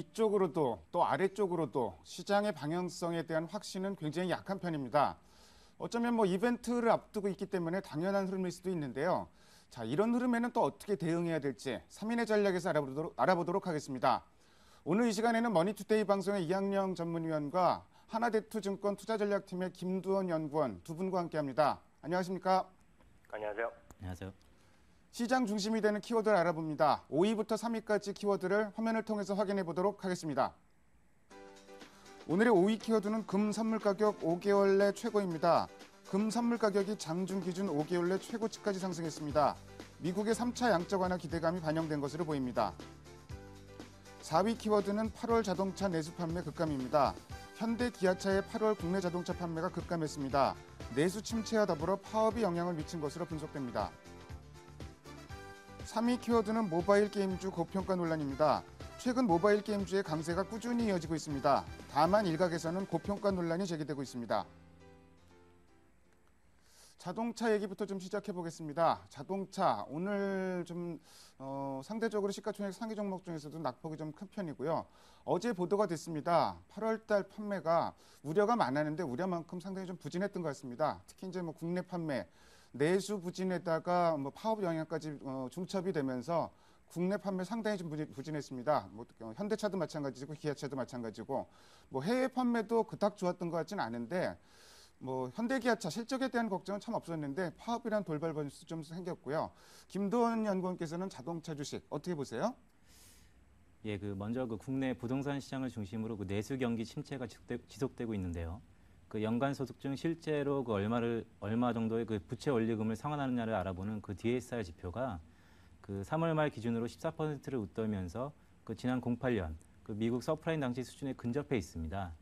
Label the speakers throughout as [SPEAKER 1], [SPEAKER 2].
[SPEAKER 1] 위쪽으로도 또 아래쪽으로도 시장의 방향성에 대한 확신은 굉장히 약한 편입니다. 어쩌면 뭐 이벤트를 앞두고 있기 때문에 당연한 흐름일 수도 있는데요. 자, 이런 흐름에는 또 어떻게 대응해야 될지 3인의 전략에서 알아보도록 하겠습니다. 오늘 이 시간에는 머니투데이 방송의 이학영 전문위원과 하나대투증권 투자전략팀의 김두원 연구원 두 분과 함께합니다. 안녕하십니까?
[SPEAKER 2] 안녕하세요.
[SPEAKER 3] 안녕하세요.
[SPEAKER 1] 시장 중심이 되는 키워드를 알아봅니다. 5위부터 3위까지 키워드를 화면을 통해서 확인해 보도록 하겠습니다. 오늘의 5위 키워드는 금 선물 가격 5개월 내 최고입니다. 금 선물 가격이 장중 기준 5개월 내 최고치까지 상승했습니다. 미국의 3차 양적 완화 기대감이 반영된 것으로 보입니다. 4위 키워드는 8월 자동차 내수 판매 급감입니다. 현대 기아차의 8월 국내 자동차 판매가 급감했습니다. 내수 침체와 더불어 파업이 영향을 미친 것으로 분석됩니다. 3위 키워드는 모바일 게임주 고평가 논란입니다. 최근 모바일 게임주의 강세가 꾸준히 이어지고 있습니다. 다만 일각에서는 고평가 논란이 제기되고 있습니다. 자동차 얘기부터 좀 시작해 보겠습니다. 자동차 오늘 좀 상대적으로 시가총액 상위 종목 중에서도 낙폭이 좀 큰 편이고요. 어제 보도가 됐습니다. 8월달 판매가 우려가 많았는데 우려만큼 상당히 좀 부진했던 것 같습니다. 특히 이제 뭐 국내 판매 내수 부진에다가 뭐 파업 영향까지 중첩이 되면서 국내 판매 상당히 좀 부진했습니다. 뭐 현대차도 마찬가지고 기아차도 마찬가지고 뭐 해외 판매도 그닥 좋았던 것 같지는 않은데 뭐 현대기아차 실적에 대한 걱정은 참 없었는데 파업이란 돌발 변수 좀 생겼고요. 김도원 연구원께서는 자동차 주식 어떻게 보세요?
[SPEAKER 3] 예, 먼저 국내 부동산 시장을 중심으로 내수 경기 침체가 지속되고 있는데요. 연간 소득 중 실제로 얼마 정도의 부채 원리금을 상환하느냐를 알아보는 DSR 지표가 3월 말 기준으로 14%를 웃돌면서 지난 08년 미국 서프라임 당시 수준에 근접해 있습니다.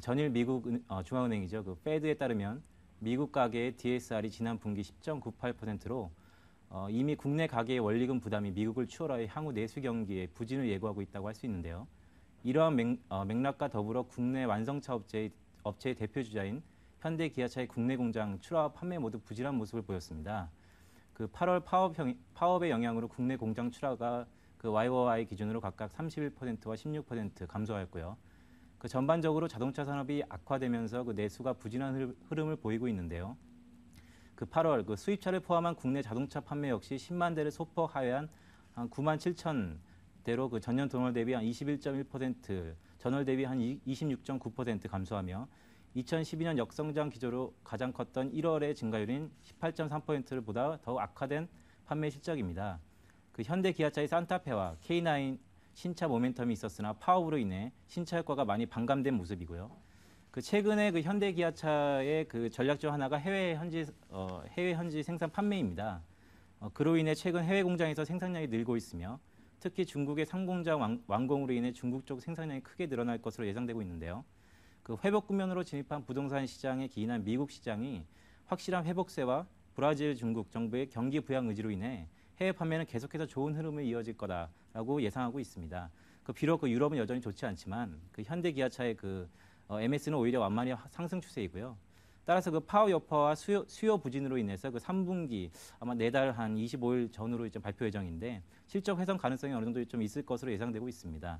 [SPEAKER 3] 전일 미국 중앙은행이죠. 페드에 따르면 미국 가계의 DSR이 지난 분기 10.98%로 이미 국내 가계의 원리금 부담이 미국을 추월하여 향후 내수 경기에 부진을 예고하고 있다고 할 수 있는데요. 이러한 맥락과 더불어 국내 완성차 업체의 대표 주자인 현대 기아차의 국내 공장 출하와 판매 모두 부진한 모습을 보였습니다. 8월 파업의 영향으로 국내 공장 출하가 YOY 기준으로 각각 31%와 16% 감소하였고요. 전반적으로 자동차 산업이 악화되면서 내수가 부진한 흐름을 보이고 있는데요. 8월 수입차를 포함한 국내 자동차 판매 역시 10만 대를 소폭 하회한 한 9만 7천 대로 전년 동월 대비 한 21.1%, 전월 대비 한 26.9% 감소하며 2012년 역성장 기조로 가장 컸던 1월의 증가율인 18.3%를 보다 더욱 악화된 판매 실적입니다. 현대 기아차의 산타페와 K9 신차 모멘텀이 있었으나 파업으로 인해 신차 효과가 많이 반감된 모습이고요. 최근에 현대 기아차의 전략 중 하나가 해외 현지 생산 판매입니다. 그로 인해 최근 해외 공장에서 생산량이 늘고 있으며 특히 중국의 상공장 완공으로 인해 중국 쪽 생산량이 크게 늘어날 것으로 예상되고 있는데요. 회복 국면으로 진입한 부동산 시장에 기인한 미국 시장이 확실한 회복세와 브라질, 중국 정부의 경기 부양 의지로 인해 해외 판매는 계속해서 좋은 흐름을 이어질 거다라고 예상하고 있습니다. 비록 유럽은 여전히 좋지 않지만 현대 기아차의 MS는 오히려 완만히 상승 추세이고요. 따라서 파업 여파와 수요 부진으로 인해서 3분기 아마 내달 한 25일 전후로 발표 예정인데 실적 훼손 가능성이 어느 정도 좀 있을 것으로 예상되고 있습니다.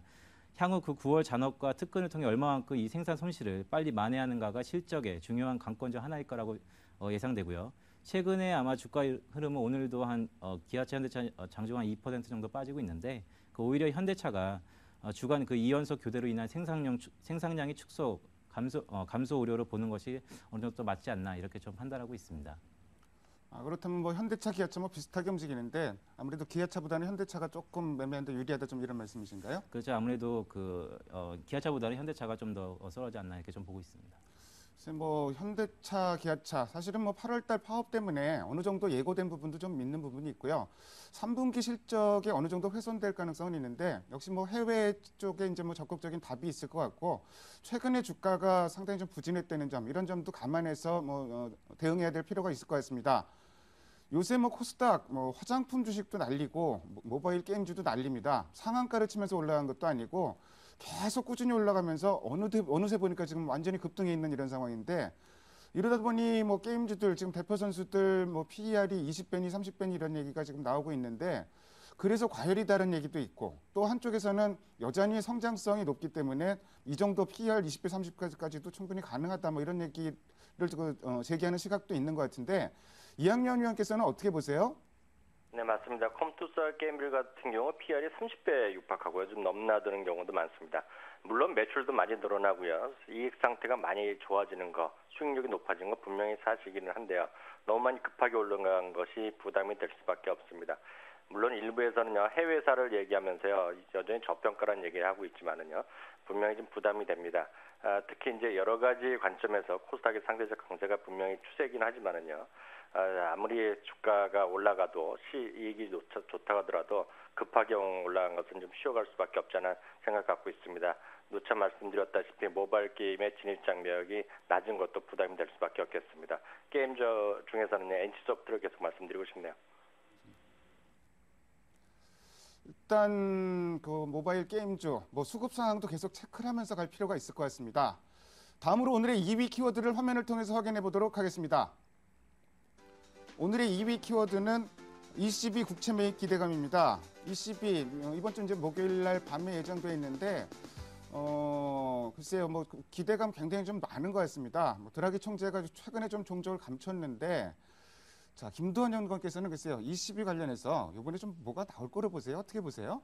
[SPEAKER 3] 향후 9월 잔업과 특근을 통해 얼마만큼 이 생산 손실을 빨리 만회하는가가 실적의 중요한 관건 중 하나일 거라고 예상되고요. 최근에 아마 주가 흐름은 오늘도 기아차, 현대차 장중 한 2% 정도 빠지고 있는데 오히려 현대차가 주간 2연속 교대로 인한 생산량의 축소, 감소 우려로 보는 것이 어느 정도 맞지 않나 이렇게 좀 판단하고 있습니다.
[SPEAKER 1] 그렇다면 뭐 현대차, 기아차 뭐 비슷하게 움직이는데 아무래도 기아차보다는 현대차가 조금 매매하는데 유리하다 좀 이런 말씀이신가요?
[SPEAKER 3] 그렇죠. 아무래도 기아차보다는 현대차가 좀 더 썰하지 않나 이렇게 좀 보고 있습니다.
[SPEAKER 1] 뭐 현대차, 기아차 사실은 뭐 8월달 파업 때문에 어느 정도 예고된 부분도 좀 믿는 부분이 있고요. 3분기 실적에 어느 정도 훼손될 가능성은 있는데 역시 뭐 해외 쪽에 이제 뭐 적극적인 답이 있을 것 같고 최근에 주가가 상당히 좀 부진했다는 점 이런 점도 감안해서 뭐 대응해야 될 필요가 있을 것 같습니다. 요새 뭐 코스닥, 뭐 화장품 주식도 날리고 모바일 게임주도 날립니다. 상한가를 치면서 올라간 것도 아니고 계속 꾸준히 올라가면서 어느새 보니까 지금 완전히 급등해 있는 이런 상황인데 이러다 보니 뭐 게임주들 지금 대표 선수들 뭐 PER이 20배니 30배니 이런 얘기가 지금 나오고 있는데 그래서 과열이다는 얘기도 있고 또 한쪽에서는 여전히 성장성이 높기 때문에 이 정도 PER 20배, 30까지도 충분히 가능하다 뭐 이런 얘기를 제기하는 시각도 있는 것 같은데 이학년 위원께서는 어떻게 보세요?
[SPEAKER 2] 네, 맞습니다. 컴투스 게임빌 같은 경우 PR이 30배 육박하고요. 좀 넘나드는 경우도 많습니다. 물론 매출도 많이 늘어나고요. 이익 상태가 많이 좋아지는 거, 수익률이 높아진 거 분명히 사실이기는 한데요. 너무 많이 급하게 올라간 것이 부담이 될 수밖에 없습니다. 물론 일부에서는요, 해외사를 얘기하면서요, 여전히 저평가라는 얘기를 하고 있지만은요, 분명히 좀 부담이 됩니다. 특히 이제 여러 가지 관점에서 코스닥의 상대적 강세가 분명히 추세이긴 하지만은요, 아무리 주가가 올라가도 이익이 좋다고 하더라도 급하게 올라간 것은 좀 쉬어갈 수밖에 없잖아 생각 갖고 있습니다. 누차 말씀드렸다시피 모바일 게임의 진입 장벽이 낮은 것도 부담이 될 수밖에 없겠습니다. 게임 중에서는 NC소프트를 계속 말씀드리고 싶네요.
[SPEAKER 1] 일단 그 모바일 게임주 수급 상황도 계속 체크를 하면서 갈 필요가 있을 것 같습니다. 다음으로 오늘의 2위 키워드를 화면을 통해서 확인해 보도록 하겠습니다. 오늘의 2위 키워드는 ECB 국채 매입 기대감입니다. ECB 이번 주 이제 목요일 날 밤에 예정돼 있는데 글쎄요 기대감 굉장히 좀 많은 것 같습니다. 드라기 총재가 최근에 좀 종적을 감췄는데 자 김두한 연구원께서는 글쎄요 ECB 관련해서 이번에 좀 뭐가 나올 거로 보세요? 어떻게 보세요?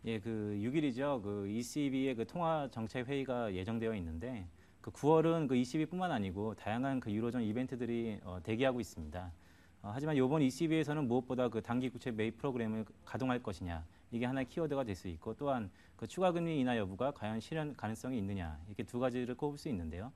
[SPEAKER 3] 예, 그 6일이죠. 그 ECB의 그 통화 정책 회의가 예정되어 있는데 그 9월은 그 ECB뿐만 아니고 다양한 그 유로존 이벤트들이 대기하고 있습니다. 하지만 이번 ECB에서는 무엇보다 그 단기 국채 매입 프로그램을 가동할 것이냐 이게 하나의 키워드가 될 수 있고 또한 그 추가 금리 인하 여부가 과연 실현 가능성이 있느냐 이렇게 두 가지를 꼽을 수 있는데요.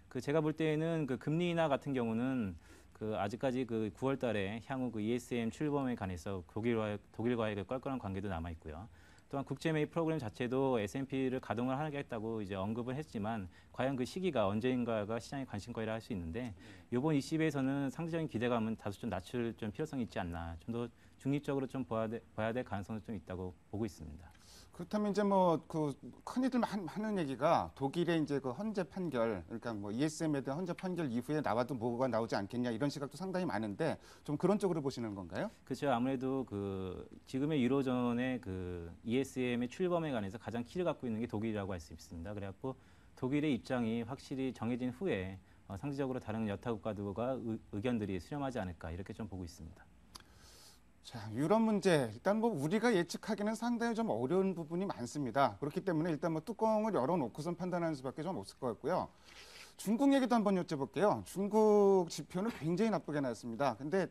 [SPEAKER 3] 그 제가 볼 때에는 그 금리 인하 같은 경우는 그 아직까지 그 9월달에 향후 그 ESM 출범에 관해서 독일과의 그 껄껄한 관계도 남아 있고요. 또한 국제 매입 프로그램 자체도 S&P를 가동을 하겠다고 이제 언급을 했지만 과연 그 시기가 언제인가가 시장의 관심거리라 할 수 있는데 이번 ECB에서는 상대적인 기대감은 다소 좀 낮출 좀 필요성이 있지 않나 좀 더 중립적으로 좀 봐야 될 가능성도 좀 있다고 보고 있습니다.
[SPEAKER 1] 그렇다면 이제 그 흔히들 하는 얘기가 독일의 이제 그 헌재 판결, 그러니까 ESM에 대한 헌재 판결 이후에 나와도 뭐가 나오지 않겠냐 이런 시각도 상당히 많은데 좀 그런 쪽으로 보시는 건가요?
[SPEAKER 3] 그렇죠. 아무래도 그 지금의 유로존의 그 ESM의 출범에 관해서 가장 키를 갖고 있는 게 독일이라고 할 수 있습니다. 그래갖고 독일의 입장이 확실히 정해진 후에 상대적으로 다른 여타 국가들과 의견들이 수렴하지 않을까 이렇게 좀 보고 있습니다.
[SPEAKER 1] 자, 유럽 문제 일단 우리가 예측하기는 상당히 좀 어려운 부분이 많습니다. 그렇기 때문에 일단 뚜껑을 열어놓고선 판단하는 수밖에 좀 없을 것 같고요. 중국 얘기도 한번 여쭤볼게요. 중국 지표는 굉장히 나쁘게 나왔습니다. 근데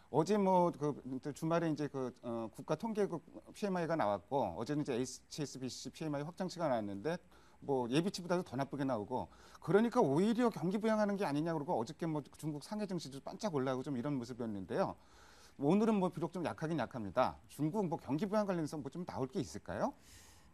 [SPEAKER 1] 어제 그 주말에 이제 국가 통계국 PMI가 나왔고 어제는 이제 HSBC PMI 확장치가 나왔는데 예비치보다도 더 나쁘게 나오고 그러니까 오히려 경기 부양하는 게 아니냐 그러고 어저께 중국 상해 증시도 반짝 올라오고 좀 이런 모습이었는데요. 오늘은 비록 좀 약하긴 약합니다. 중국 경기 부양 관련해서 좀 나올 게 있을까요?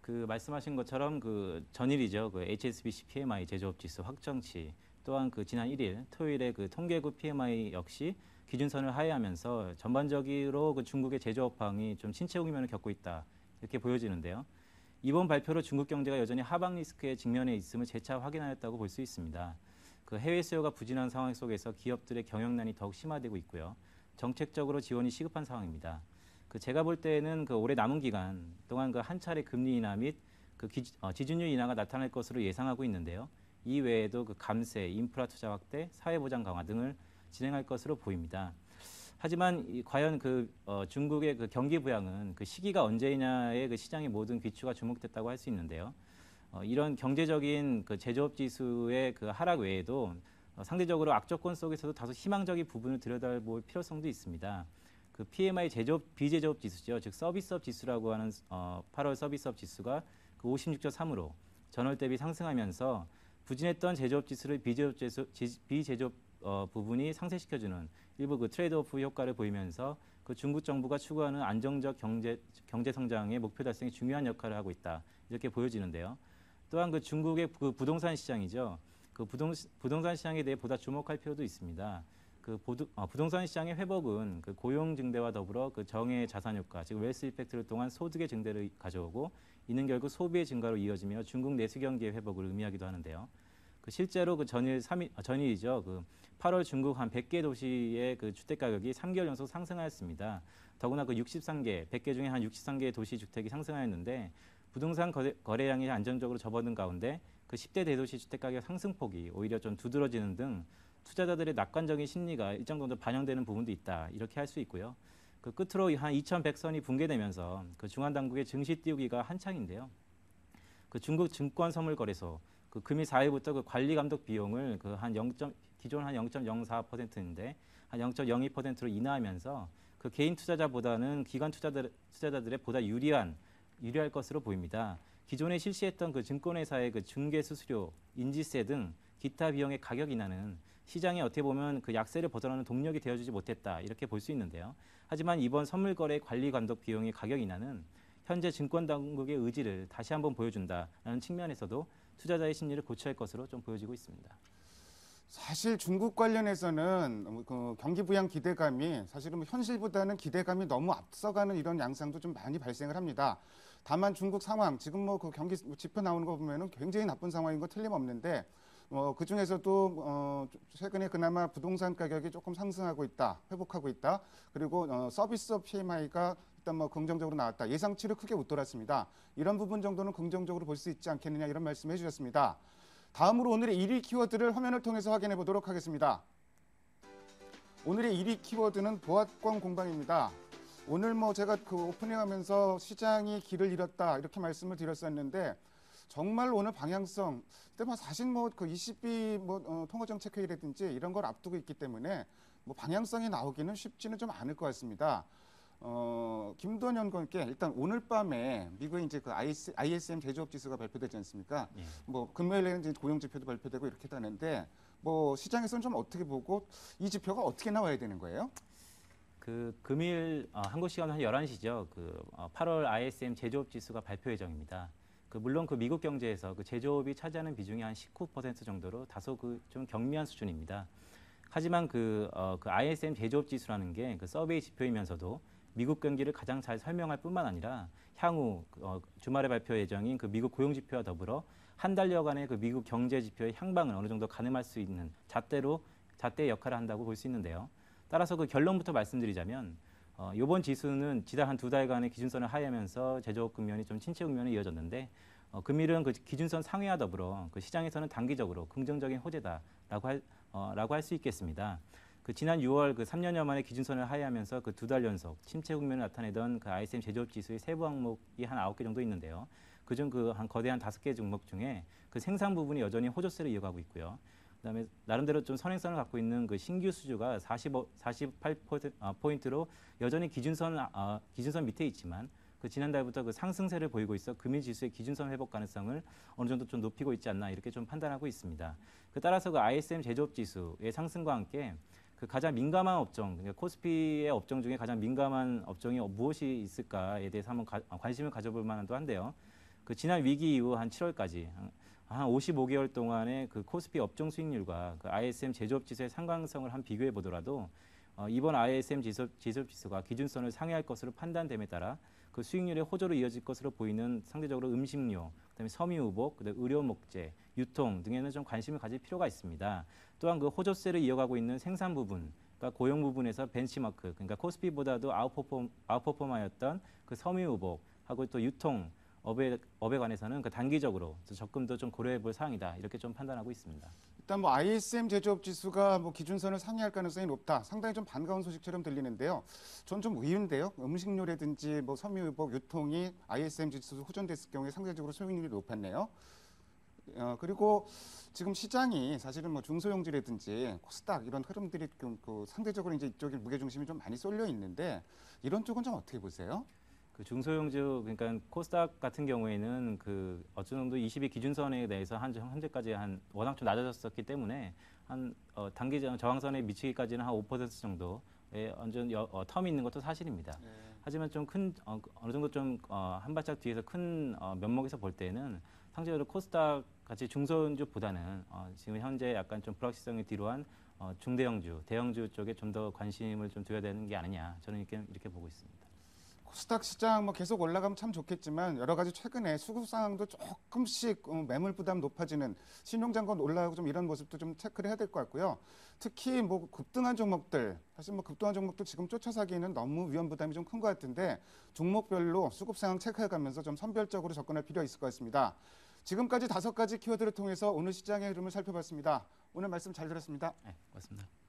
[SPEAKER 3] 그 말씀하신 것처럼 그 전일이죠. 그 HSBC PMI 제조업 지수 확정치 또한 그 지난 1일 토요일에 그 통계국 PMI 역시 기준선을 하회하면서 전반적으로 그 중국의 제조업황이 좀 침체 국면을 겪고 있다 이렇게 보여지는데요. 이번 발표로 중국 경제가 여전히 하방 리스크에 직면해 있음을 재차 확인하였다고 볼 수 있습니다. 그 해외 수요가 부진한 상황 속에서 기업들의 경영난이 더욱 심화되고 있고요. 정책적으로 지원이 시급한 상황입니다. 그 제가 볼 때는 그 올해 남은 기간 동안 그 한 차례 금리 인하 및 그 지준율 인하가 나타날 것으로 예상하고 있는데요. 이 외에도 그 감세, 인프라 투자 확대, 사회보장 강화 등을 진행할 것으로 보입니다. 하지만 과연 중국의 그 경기 부양은 그 시기가 언제냐에 그 시장의 모든 귀추가 주목됐다고 할 수 있는데요. 이런 경제적인 그 제조업 지수의 그 하락 외에도 상대적으로 악조건 속에서도 다소 희망적인 부분을 들여다볼 필요성도 있습니다. 그 PMI 비제조업 지수죠. 즉 서비스업 지수라고 하는 8월 서비스업 지수가 그 56.3으로 전월 대비 상승하면서 부진했던 제조업 지수를 비제조업 부분이 상쇄시켜주는 일부 그 트레이드오프 효과를 보이면서 그 중국 정부가 추구하는 안정적 경제 성장의 목표 달성에 중요한 역할을 하고 있다 이렇게 보여지는데요. 또한 그 중국의 그 부동산 시장이죠. 그 부동산 시장에 대해 보다 주목할 필요도 있습니다. 그 부동산 시장의 회복은 그 고용 증대와 더불어 그 정의 자산 효과, 즉 웰스 이펙트를 통한 소득의 증대를 가져오고 이는 결국 소비의 증가로 이어지며 중국 내수 경기의 회복을 의미하기도 하는데요. 그 실제로 그 전일이죠. 그 8월 중국 한 100개 도시의 그 주택 가격이 3개월 연속 상승하였습니다. 더구나 그 63개, 100개 중에 한 63개의 도시 주택이 상승하였는데 부동산 거래량이 안정적으로 접어든 가운데 그 10대 대도시 주택 가격 상승폭이 오히려 좀 두드러지는 등 투자자들의 낙관적인 심리가 일정 정도 반영되는 부분도 있다. 이렇게 할 수 있고요. 그 끝으로 한 2100선이 붕괴되면서 그 중앙 당국의 증시 띄우기가 한창인데요. 그 중국 증권선물거래소 그 금일 4일부터 그 관리 감독 비용을 그 한 0. 기존 한 0.04%인데 한 0.02%로 인하하면서 그 개인 투자자보다는 기관 투자자들의 보다 유리할 것으로 보입니다. 기존에 실시했던 그 증권회사의 그 중개 수수료, 인지세 등 기타 비용의 가격 인하는 시장에 어떻게 보면 그 약세를 벗어나는 동력이 되어주지 못했다 이렇게 볼 수 있는데요. 하지만 이번 선물거래 관리 감독 비용의 가격 인하는 현재 증권 당국의 의지를 다시 한번 보여준다라는 측면에서도 투자자의 심리를 고취할 것으로 좀 보여지고 있습니다.
[SPEAKER 1] 사실 중국 관련해서는 그 경기 부양 기대감이 사실은 뭐 현실보다는 기대감이 너무 앞서가는 이런 양상도 좀 많이 발생을 합니다. 다만 중국 상황 지금 뭐 그 경기 지표 나오는 거 보면은 굉장히 나쁜 상황인 거 틀림없는데 그 중에서도 최근에 그나마 부동산 가격이 조금 상승하고 있다, 회복하고 있다. 그리고 서비스업 PMI가 일단 뭐 긍정적으로 나왔다. 예상치를 크게 웃돌았습니다. 이런 부분 정도는 긍정적으로 볼 수 있지 않겠느냐 이런 말씀을 해주셨습니다. 다음으로 오늘의 1위 키워드를 화면을 통해서 확인해 보도록 하겠습니다. 오늘의 1위 키워드는 보합권 공방입니다. 오늘 뭐 제가 그 오프닝하면서 시장이 길을 잃었다 이렇게 말씀을 드렸었는데 정말 오늘 방향성, 근데 뭐 사실 뭐 그 20비 통화정책회의라든지 이런 걸 앞두고 있기 때문에 뭐 방향성이 나오기는 쉽지는 좀 않을 것 같습니다. 김도현 의원께 일단 오늘 밤에 미국의 이제 그 ISM 제조업 지수가 발표되지 않습니까? 예. 뭐 금요일에는 이제 고용 지표도 발표되고 이렇게 하는데 뭐 시장에서는 좀 어떻게 보고 이 지표가 어떻게 나와야 되는 거예요?
[SPEAKER 3] 그 금일 한국 시간 한 11시죠. 그 8월 ISM 제조업 지수가 발표 예정입니다. 그 물론 그 미국 경제에서 그 제조업이 차지하는 비중이 한 19% 정도로 다소 그 좀 경미한 수준입니다. 하지만 그 ISM 제조업 지수라는 게 그 서베이 지표이면서도 미국 경기를 가장 잘 설명할 뿐만 아니라 향후 주말에 발표 예정인 그 미국 고용 지표와 더불어 한 달여간의 그 미국 경제 지표의 향방을 어느 정도 가늠할 수 있는 잣대의 역할을 한다고 볼 수 있는데요. 따라서 그 결론부터 말씀드리자면 이번 지수는 지난 한 2달간의 기준선을 하회하면서 제조업 국면이 좀 침체 국면이 이어졌는데 금일은 그 기준선 상회와 더불어 그 시장에서는 단기적으로 긍정적인 호재다라고 할 수 있겠습니다. 그 지난 6월 그 3년여 만에 기준선을 하회하면서 그 2달 연속 침체 국면을 나타내던 그 ISM 제조업 지수의 세부 항목이 한 9개 정도 있는데요. 그중 그 한 거대한 5개 종목 중에 그 생산 부분이 여전히 호조세를 이어가고 있고요. 그다음에 나름대로 좀 선행성을 갖고 있는 그 신규 수주가 48포인트로 여전히 기준선 밑에 있지만 그 지난달부터 그 상승세를 보이고 있어 금일 지수의 기준선 회복 가능성을 어느 정도 좀 높이고 있지 않나 이렇게 좀 판단하고 있습니다. 그 따라서 그 ISM 제조업 지수의 상승과 함께 그 가장 민감한 업종, 그러니까 코스피의 업종 중에 가장 민감한 업종이 무엇이 있을까에 대해서 한번 관심을 가져볼 만도 한데요. 그 지난 위기 이후 한 7월까지 한 55개월 동안의 그 코스피 업종 수익률과 그 ISM 제조업 지수의 상관성을 한 비교해 보더라도 이번 ISM 제조업 지수가 기준선을 상회할 것으로 판단됨에 따라 그 수익률의 호조로 이어질 것으로 보이는 상대적으로 음식료, 그다음에 섬유유복, 그다음에 의료 목재, 유통 등에는 좀 관심을 가질 필요가 있습니다. 또한 그 호조세를 이어가고 있는 생산 부분, 그러니까 고용 부분에서 벤치마크, 그러니까 코스피보다도 아웃퍼폼하였던 그 섬유유복하고 또 유통 업에 관해서는 그 단기적으로 접근도 좀 고려해 볼 사항이다 이렇게 좀 판단하고 있습니다.
[SPEAKER 1] 일단 뭐 ISM 제조업 지수가 뭐 기준선을 상회할 가능성이 높다. 상당히 좀 반가운 소식처럼 들리는데요. 전 좀 의외인데요. 음식료라든지 뭐 섬유유복, 유통이 ISM 지수 호전됐을 경우에 상대적으로 수익률이 높았네요. 그리고 지금 시장이 사실은 뭐 중소형주라든지 코스닥 이런 흐름들이 그 상대적으로 이제 이쪽에 무게 중심이 좀 많이 쏠려 있는데 이런 쪽은 좀 어떻게 보세요?
[SPEAKER 3] 그 중소형주 그러니까 코스닥 같은 경우에는 그 어느 정도 20일 기준선에 대해서 현재까지 워낙 좀 낮아졌었기 때문에 단기 저항선에 미치기까지는 한 5% 정도의 완전 텀이 있는 것도 사실입니다. 네. 하지만 좀 어느 정도 좀 한 발짝 뒤에서 큰 면목에서 볼 때는 상대적으로 코스닥 같이 중소형주보다는 지금 현재 약간 좀 불확실성이 뒤로한 중대형주, 대형주 쪽에 좀 더 관심을 좀 둬야 되는 게 아니냐 저는 이렇게 보고 있습니다.
[SPEAKER 1] 코스닥 시장 뭐 계속 올라가면 참 좋겠지만 여러 가지 최근에 수급 상황도 조금씩 매물 부담 높아지는 신용장관 올라가고 좀 이런 모습도 좀 체크를 해야 될 것 같고요. 특히 뭐 급등한 종목들, 사실 뭐 급등한 종목도 지금 쫓아서 하기에는 너무 위험 부담이 좀 큰 것 같은데 종목별로 수급 상황 체크해가면서 좀 선별적으로 접근할 필요가 있을 것 같습니다. 지금까지 5가지 키워드를 통해서 오늘 시장의 흐름을 살펴봤습니다. 오늘 말씀 잘 들었습니다.
[SPEAKER 3] 네, 고맙습니다.